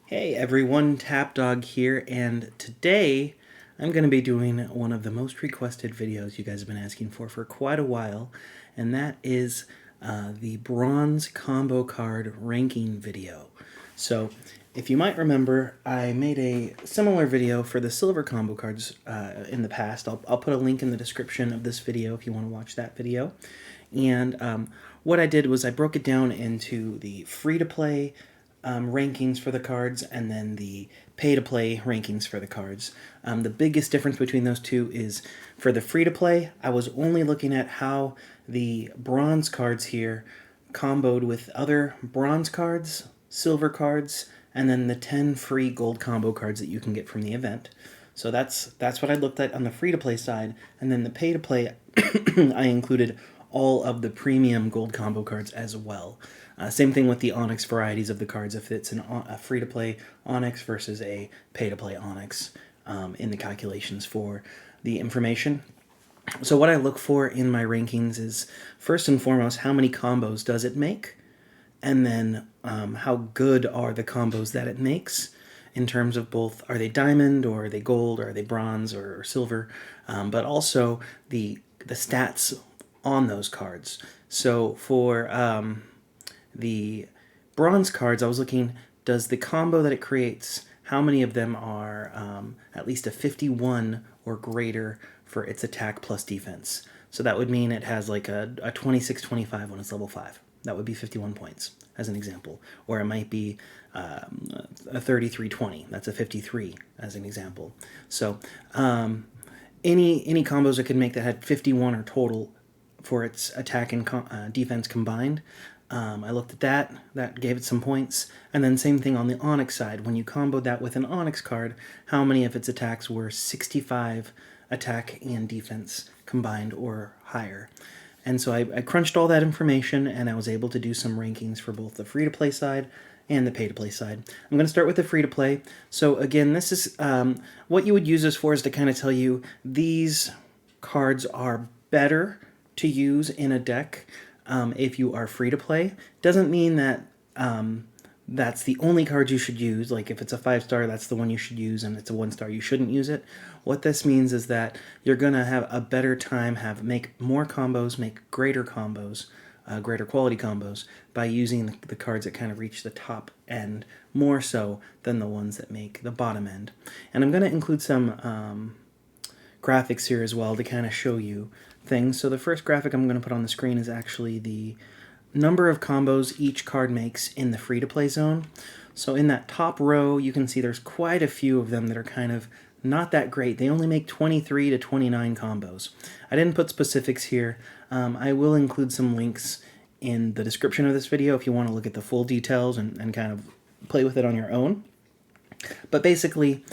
Hey everyone, Tapdawg here, and today I'm going to be doing one of the most requested videos you guys have been asking for quite a while, and that is the bronze combo card ranking video. So, if you might remember, I made a similar video for the silver combo cards in the past. I'll put a link in the description of this video if you want to watch that video. And what I did was I broke it down into the free-to-play rankings for the cards and then the pay-to-play rankings for the cards. The biggest difference between those two is for the free-to-play, I was only looking at how the bronze cards here comboed with other bronze cards, silver cards, and then the 10 free gold combo cards that you can get from the event. So that's what I looked at on the free-to-play side, and then the pay-to-play, I included all of the premium gold combo cards as well. Same thing with the Onyx varieties of the cards, if it's a free-to-play Onyx versus a pay-to-play Onyx in the calculations for the information. So what I look for in my rankings is, first and foremost, how many combos does it make? And then how good are the combos that it makes in terms of both, are they diamond, or are they gold, or are they bronze, or silver? But also the stats on those cards. So for the bronze cards, I was looking, does the combo that it creates, how many of them are at least a 51 or greater for its attack plus defense? So that would mean it has like a 26-25 when it's level 5. That would be 51 points, as an example. Or it might be a 33-20. That's a 53, as an example. So any combos that could make that had 51 or total for its attack and defense combined, I looked at that. That gave it some points. And then same thing on the Onyx side. When you comboed that with an Onyx card, how many of its attacks were 65 attack and defense combined or higher? And so I crunched all that information, and I was able to do some rankings for both the free-to-play side and the pay-to-play side. I'm going to start with the free-to-play. So again, this is what you would use this for, is to kind of tell you these cards are better to use in a deck if you are free-to-play. Doesn't mean that that's the only card you should use. Like if it's a 5-star, that's the one you should use, and it's a 1-star, you shouldn't use it. What this means is that you're going to have a better time, make more combos, make greater combos, greater quality combos, by using the cards that kind of reach the top end more so than the ones that make the bottom end. And I'm going to include some graphics here as well to kind of show you things. So the first graphic I'm going to put on the screen is actually the number of combos each card makes in the free-to-play zone. So in that top row, you can see there's quite a few of them that are kind of not that great. They only make 23 to 29 combos. I didn't put specifics here. I will include some links in the description of this video if you want to look at the full details and kind of play with it on your own. But basically,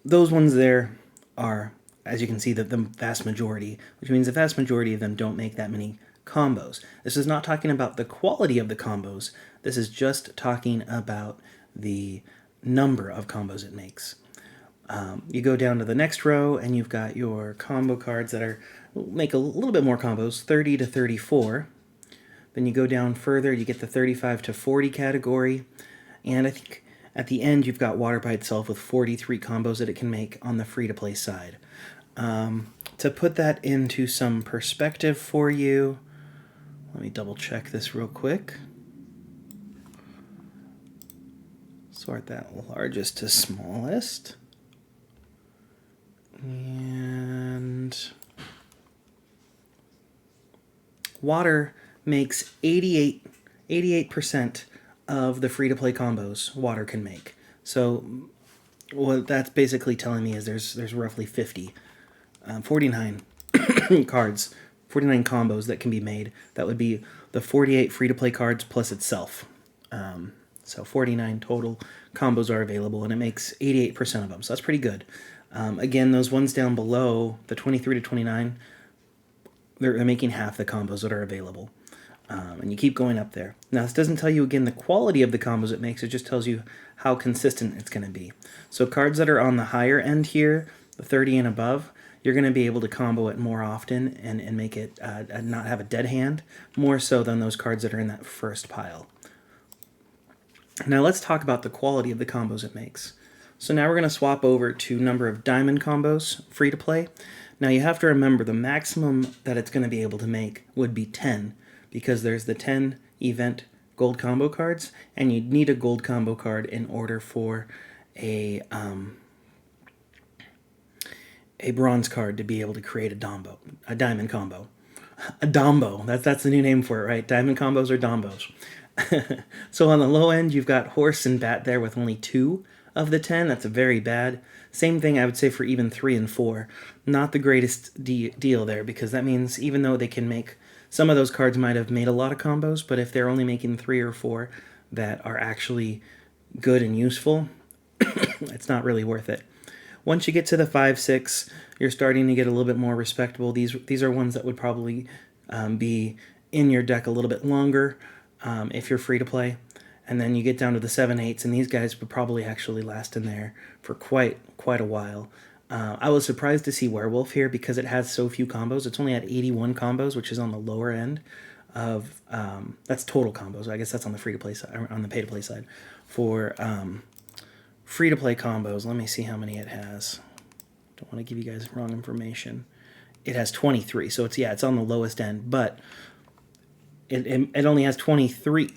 those ones there are, as you can see, the vast majority, which means the vast majority of them don't make that many combos. This is not talking about the quality of the combos. This is just talking about the number of combos it makes. You go down to the next row, and you've got your combo cards that make a little bit more combos, 30 to 34. Then you go down further, you get the 35 to 40 category, and I think at the end you've got water by itself with 43 combos that it can make on the free-to-play side. To put that into some perspective for you, let me double check this real quick. Sort that largest to smallest. And water makes 88% of the free-to-play combos water can make. So what that's basically telling me is there's roughly 49 cards, 49 combos that can be made. That would be the 48 free-to-play cards plus itself. So 49 total combos are available, and it makes 88% of them. So that's pretty good. Again, those ones down below, the 23 to 29, they're making half the combos that are available. And you keep going up there. Now, this doesn't tell you, again, the quality of the combos it makes. It just tells you how consistent it's going to be. So cards that are on the higher end here, the 30 and above, you're going to be able to combo it more often and make it not have a dead hand, more so than those cards that are in that first pile. Now let's talk about the quality of the combos it makes. So now we're going to swap over to number of diamond combos, free to play. Now you have to remember the maximum that it's going to be able to make would be 10, because there's the 10 event gold combo cards, and you'd need a gold combo card in order for a bronze card to be able to create a diamond combo. A dombo, that's the new name for it, right? Diamond combos or dombos. So on the low end, you've got horse and bat there with only 2 of the 10. That's very bad. Same thing I would say for even 3 and 4. Not the greatest deal there, because that means even though they can make, some of those cards might have made a lot of combos, but if they're only making 3 or 4 that are actually good and useful, it's not really worth it. Once you get to the 5, 6, you're starting to get a little bit more respectable. These are ones that would probably be in your deck a little bit longer if you're free to play. And then you get down to the 7, 8s, and these guys would probably actually last in there for quite a while. I was surprised to see Werewolf here because it has so few combos. It's only at 81 combos, which is on the lower end of that's total combos. I guess that's on the free to play side, on the pay to play side. For free to play combos, let me see how many it has. Don't want to give you guys wrong information. It has 23, so it's on the lowest end, but it only has 23,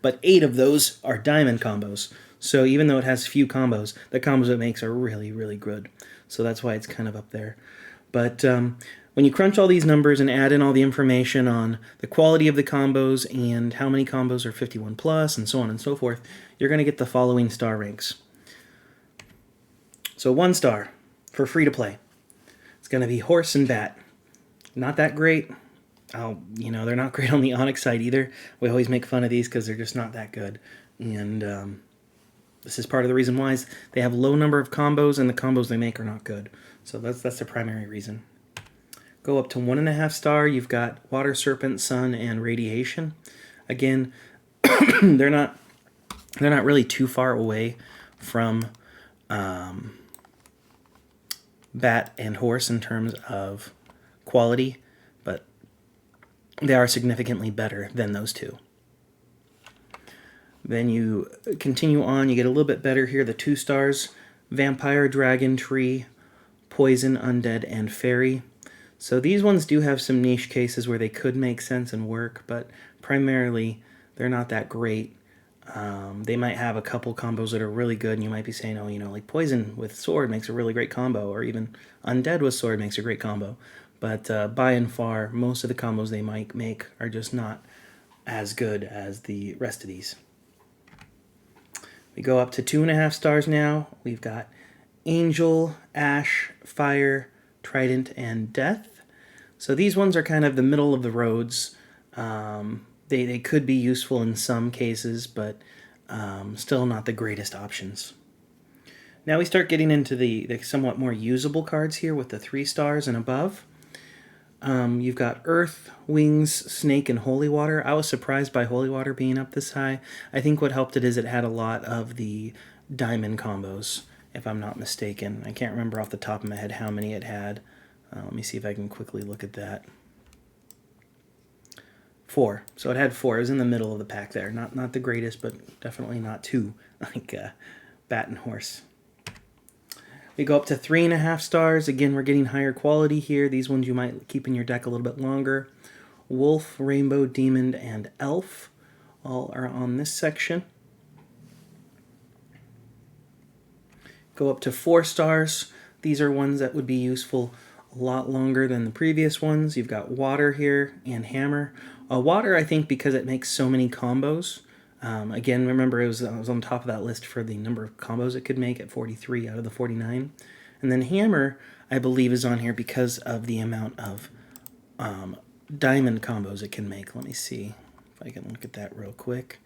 but 8 of those are diamond combos. So even though it has few combos, the combos it makes are really, really good. So that's why it's kind of up there. But when you crunch all these numbers and add in all the information on the quality of the combos and how many combos are 51 plus and so on and so forth, you're going to get the following star ranks. So 1 star for free to play. It's going to be horse and bat. Not that great. They're not great on the Onyx side either. We always make fun of these because they're just not that good. And this is part of the reason why is they have low number of combos, and the combos they make are not good. So that's the primary reason. Go up to 1.5 star. You've got Water Serpent, Sun, and Radiation. Again, they're not really too far away from bat and horse in terms of quality, but they are significantly better than those two. Then you continue on, you get a little bit better here, the 2 stars, Vampire, Dragon, Tree, Poison, Undead, and Fairy. So these ones do have some niche cases where they could make sense and work, but primarily they're not that great. They might have a couple combos that are really good, and you might be saying, oh, like Poison with Sword makes a really great combo, or even Undead with Sword makes a great combo. But by and far, most of the combos they might make are just not as good as the rest of these. We go up to 2.5 stars now. We've got Angel, Ash, Fire, Trident, and Death. So these ones are kind of the middle of the roads. They could be useful in some cases, but still not the greatest options. Now we start getting into the somewhat more usable cards here with the 3 stars and above. You've got Earth, Wings, Snake, and Holy Water. I was surprised by Holy Water being up this high. I think what helped it is it had a lot of the diamond combos, if I'm not mistaken. I can't remember off the top of my head how many it had. Let me see if I can quickly look at that. 4. So it had 4. It was in the middle of the pack there. Not the greatest, but definitely not too like bat and horse. We go up to 3.5 stars. Again, we're getting higher quality here. These ones you might keep in your deck a little bit longer. Wolf, Rainbow, Demon, and Elf all are on this section. Go up to 4 stars. These are ones that would be useful a lot longer than the previous ones. You've got Water here and Hammer. Water, I think, because it makes so many combos. Again, remember, I was on top of that list for the number of combos it could make at 43 out of the 49. And then Hammer, I believe, is on here because of the amount of diamond combos it can make. Let me see if I can look at that real quick.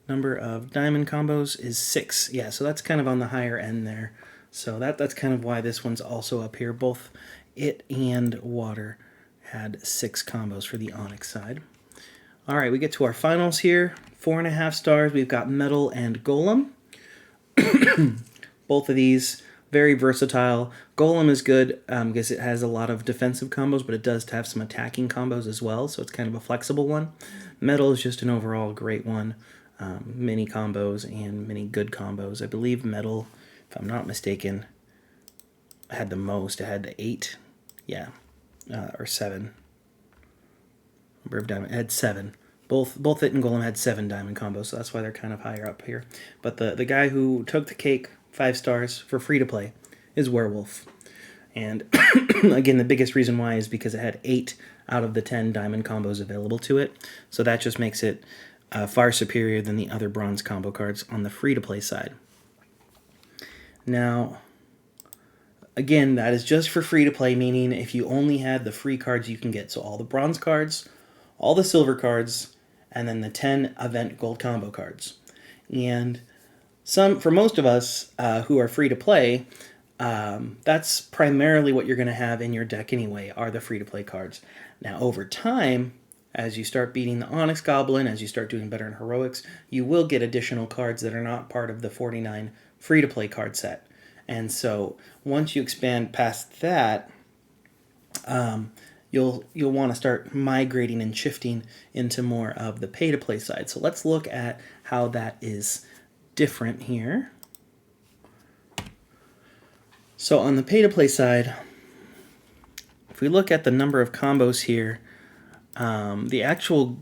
Number of diamond combos is 6. Yeah, so that's kind of on the higher end there. So that's kind of why this one's also up here. Both it and Water had 6 combos for the Onyx side. All right, we get to our finals here. 4.5 stars, we've got Metal and Golem. Both of these, very versatile. Golem is good because it has a lot of defensive combos, but it does have some attacking combos as well, so it's kind of a flexible one. Metal is just an overall great one. mini combos and many good combos. I believe Metal, if I'm not mistaken, had the most. It had the 8, yeah, or 7. Number of diamond, it had 7. Both it and Golem had 7 diamond combos, so that's why they're kind of higher up here. But the guy who took the cake, 5 stars for free to play, is Werewolf. And again, the biggest reason why is because it had 8 out of the 10 diamond combos available to it. So that just makes it far superior than the other bronze combo cards on the free-to-play side. Now, again, that is just for free-to-play, meaning if you only had the free cards you can get. So all the bronze cards, all the silver cards, and then the 10 event gold combo cards. And for most of us who are free-to-play, that's primarily what you're going to have in your deck anyway, are the free-to-play cards. Now, over time, as you start beating the Onyx Goblin, as you start doing better in Heroics, you will get additional cards that are not part of the 49 free-to-play card set. And so, once you expand past that, you'll want to start migrating and shifting into more of the pay-to-play side. So let's look at how that is different here. So on the pay-to-play side, if we look at the number of combos here, the actual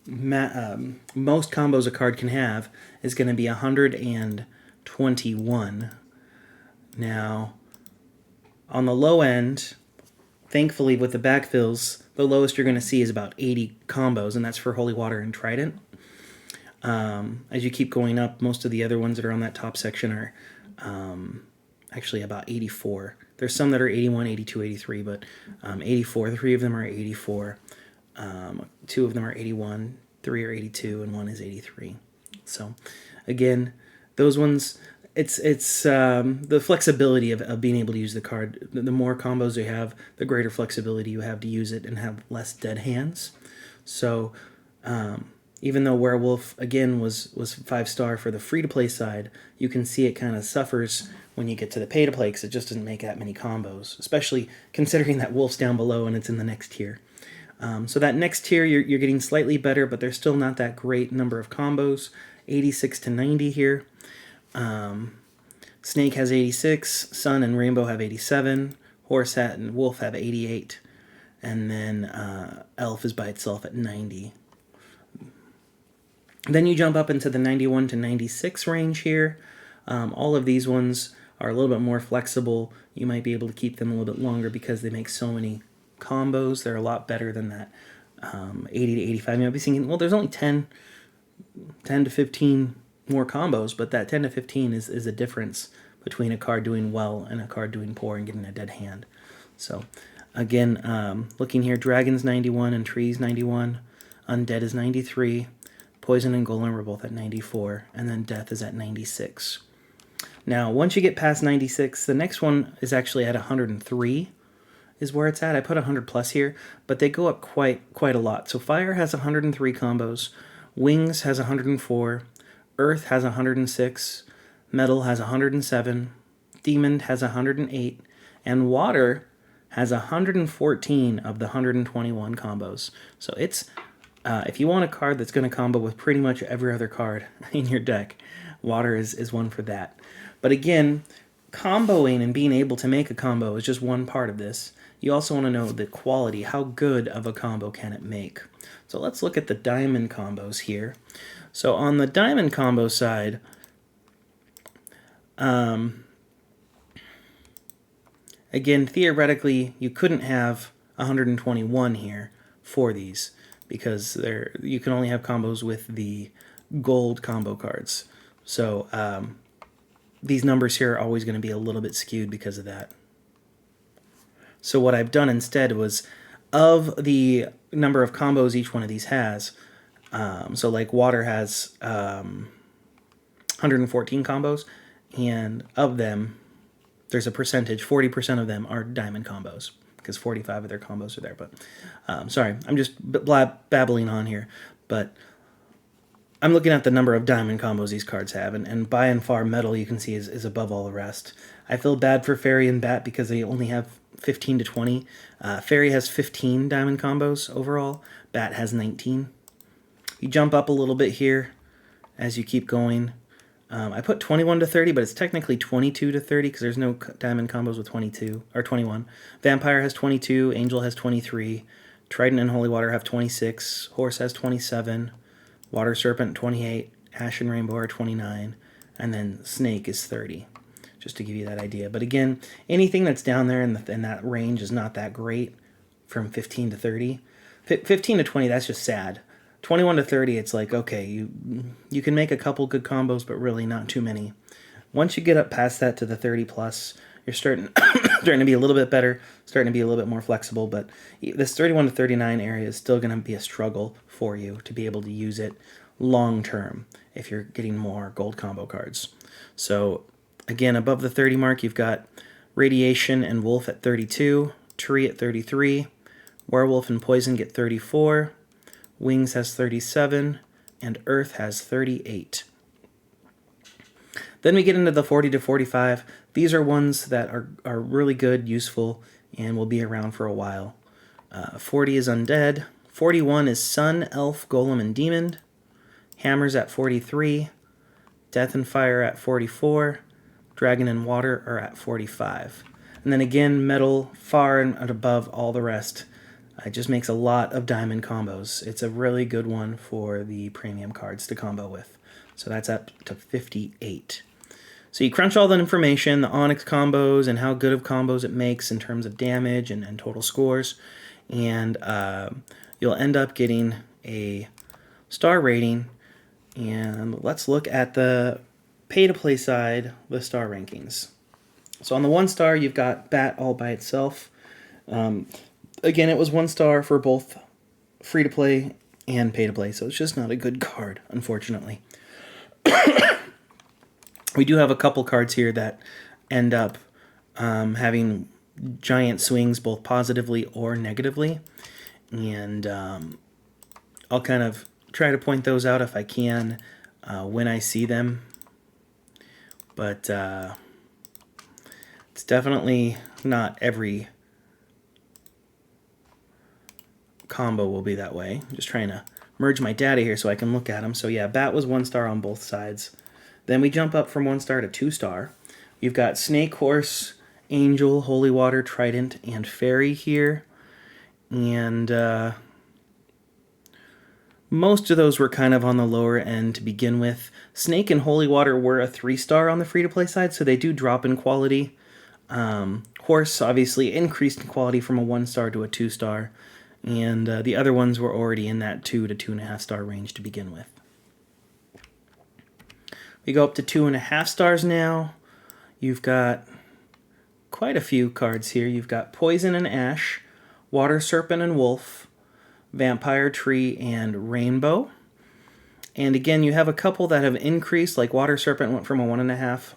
most combos a card can have is going to be 121. Now, on the low end, thankfully with the backfills, the lowest you're going to see is about 80 combos, and that's for Holy Water and Trident. As you keep going up, most of the other ones that are on that top section are actually about 84. There's some that are 81, 82, 83, but 84. 3 of them are 84. 2 of them are 81, 3 are 82, and 1 is 83. So, again, those ones, it's the flexibility of being able to use the card. The more combos you have, the greater flexibility you have to use it and have less dead hands. So, even though Werewolf, again, was 5-star for the free-to-play side, you can see it kind of suffers when you get to the pay-to-play because it just doesn't make that many combos, especially considering that Wolf's down below and it's in the next tier. So that next tier, you're getting slightly better, but there's still not that great number of combos. 86 to 90 here. Snake has 86, Sun and Rainbow have 87, Horse Hat and Wolf have 88, and then Elf is by itself at 90. Then you jump up into the 91 to 96 range here. All of these ones are a little bit more flexible. You might be able to keep them a little bit longer because they make so many combos. They're a lot better than that 80 to 85. You might be thinking, well, there's only 10 to 15 more combos, but that 10 to 15 is a difference between a card doing well and a card doing poor and getting a dead hand. So, again, looking here, Dragon's 91 and Trees 91. Undead is 93. Poison and Golem are both at 94, and then Death is at 96. Now, once you get past 96, the next one is actually at 103, is where it's at. I put 100 plus here, but they go up quite a lot. So Fire has 103 combos, Wings has 104, Earth has 106, Metal has 107, Demon has 108, and Water has 114 of the 121 combos. So it's if you want a card that's going to combo with pretty much every other card in your deck, Water is one for that. But again, comboing and being able to make a combo is just one part of this. You also want to know the quality. How good of a combo can it make? So let's look at the diamond combos here. So on the diamond combo side, again, theoretically, you couldn't have 121 here for these, because you can only have combos with the gold combo cards. So these numbers here are always going to be a little bit skewed because of that. So what I've done instead was, of the number of combos each one of these has, so like Water has 114 combos, and of them, there's a percentage, 40% of them are diamond combos, because 45 of their combos are there. But sorry, I'm just babbling on here. But I'm looking at the number of diamond combos these cards have, and by and far, Metal, you can see, is above all the rest. I feel bad for Fairy and Bat because they only have 15 to 20. Fairy has 15 diamond combos overall. Bat has 19. You jump up a little bit here as you keep going. I put 21 to 30, but it's technically 22 to 30 because there's no diamond combos with 22 or 21. Vampire has 22, Angel has 23, Trident and Holy Water have 26, Horse has 27, Water Serpent 28, Ash and Rainbow are 29, and then Snake is 30, just to give you that idea. But again, anything that's down there in that range is not that great from 15 to 30. 15 to 20, that's just sad. 21 to 30, it's like, okay, you can make a couple good combos, but really not too many. Once you get up past that to the 30 plus, you're starting to be a little bit better, starting to be a little bit more flexible, but this 31 to 39 area is still going to be a struggle for you to be able to use it long term if you're getting more gold combo cards. So again, above the 30 mark, you've got Radiation and Wolf at 32, Tree at 33, Werewolf and Poison get 34, Wings has 37, and Earth has 38. Then we get into the 40 to 45. These are ones that are really good, useful, and will be around for a while. 40 is Undead. 41 is Sun, Elf, Golem, and Demon. Hammer's at 43. Death and Fire at 44. Dragon and Water are at 45. And then again, Metal far and above all the rest. It just makes a lot of diamond combos. It's a really good one for the premium cards to combo with. So that's up to 58. So you crunch all the information, the Onyx combos, and how good of combos it makes in terms of damage and total scores. And you'll end up getting a star rating. And let's look at the pay-to-play side, the star rankings. So on the 1 star, you've got Bat all by itself. Again, it was 1 star for both free-to-play and pay-to-play, so it's just not a good card, unfortunately. We do have a couple cards here that end up having giant swings both positively or negatively, and I'll kind of try to point those out if I can when I see them. But it's definitely not every combo will be that way. I'm just trying to merge my data here so I can look at them. So yeah, Bat was 1 star on both sides. Then we jump up from 1 star to 2 star. You've got Snake, Horse, Angel, Holy Water, Trident, and Fairy here. And most of those were kind of on the lower end to begin with. Snake and Holy Water were a 3 star on the free-to-play side, so they do drop in quality. Horse obviously increased in quality from a 1 star to a 2 star. And the other ones were already in that 2 to 2.5 star range to begin with. We go up to 2.5 stars now. You've got quite a few cards here. You've got Poison and Ash, Water Serpent and Wolf, Vampire, Tree, and Rainbow. And again, you have a couple that have increased, like Water Serpent went from a 1.5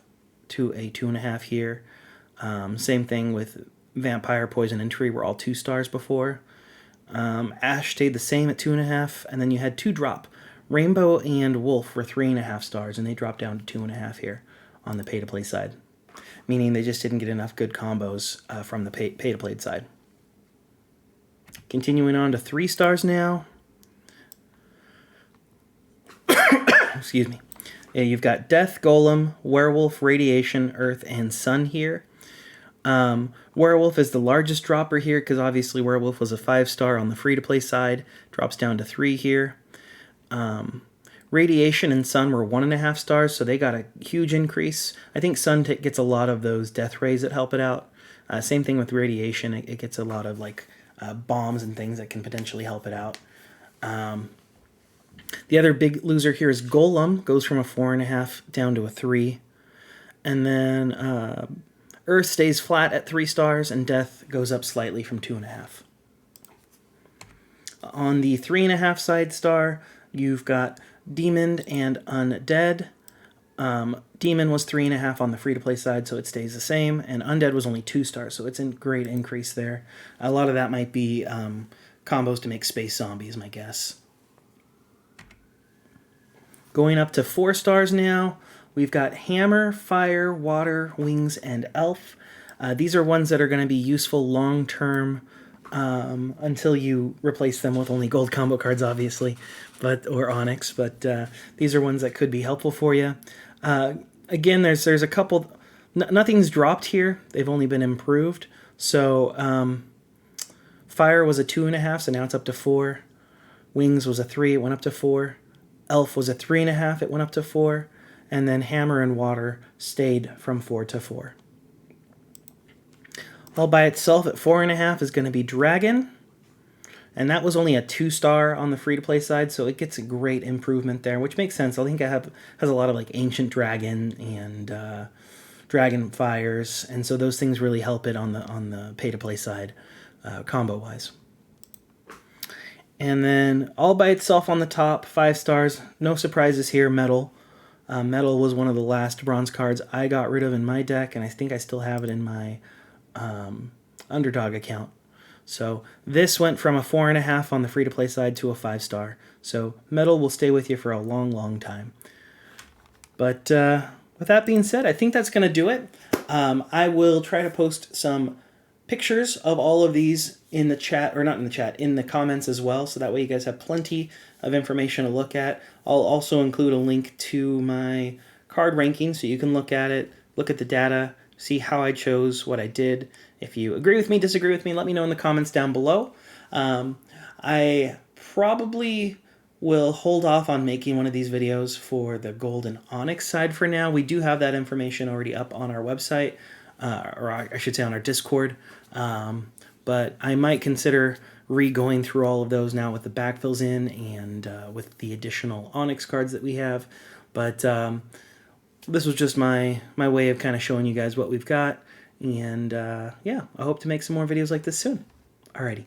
to a 2.5 here. Same thing with Vampire, Poison, and Tree were all 2 stars before. Ash stayed the same at 2.5, and then you had 2 drop. Rainbow and Wolf were 3.5 stars, and they dropped down to 2.5 here on the pay-to-play side, meaning they just didn't get enough good combos from the pay-to-play side. Continuing on to 3 stars now. Excuse me. Yeah, you've got Death, Golem, Werewolf, Radiation, Earth, and Sun here. Werewolf is the largest dropper here because obviously Werewolf was a 5 star on the free-to-play side. Drops down to 3 here. Radiation and Sun were 1.5 stars, so they got a huge increase. I think Sun gets a lot of those death rays that help it out. Same thing with Radiation. It gets a lot of like bombs and things that can potentially help it out. The other big loser here is Golem. Goes from a 4.5 down to a 3. And then Earth stays flat at 3 stars, and Death goes up slightly from 2.5. On the 3.5 side star, you've got Demon and Undead. Demon was 3.5 on the free-to-play side, so it stays the same, and Undead was only 2 stars, so it's a great increase there. A lot of that might be combos to make space zombies, my guess. Going up to 4 stars now, we've got Hammer, Fire, Water, Wings, and Elf. These are ones that are going to be useful long-term until you replace them with only gold combo cards, obviously. or onyx, but these are ones that could be helpful for you. Again, there's a couple. Nothing's dropped here. They've only been improved. So fire was a 2.5, so now it's up to 4. Wings was a 3, it went up to 4. Elf was a 3.5, it went up to 4. And then hammer and water stayed from 4 to 4. All by itself at 4.5 is going to be dragon. And that was only a 2-star on the free-to-play side, so it gets a great improvement there, which makes sense. I think has a lot of like ancient dragon and dragon fires, and so those things really help it on the pay-to-play side, combo-wise. And then all by itself on the top, 5 stars. No surprises here. Metal. Metal was one of the last bronze cards I got rid of in my deck, and I think I still have it in my Underdog account. So this went from a 4.5 on the free-to-play side to a 5-star. So Metal will stay with you for a long, long time. But with that being said, I think that's going to do it. I will try to post some pictures of all of these in the chat, or not in the chat, in the comments as well, so that way you guys have plenty of information to look at. I'll also include a link to my card ranking so you can look at it, look at the data, see how I chose what I did. If you agree with me, disagree with me, let me know in the comments down below. I probably will hold off on making one of these videos for the gold and onyx side for now. We do have that information already up on our website, or I should say on our Discord. But I might consider re-going through all of those now with the backfills in and with the additional onyx cards that we have. But this was just my way of kind of showing you guys what we've got. And yeah, I hope to make some more videos like this soon. Alrighty.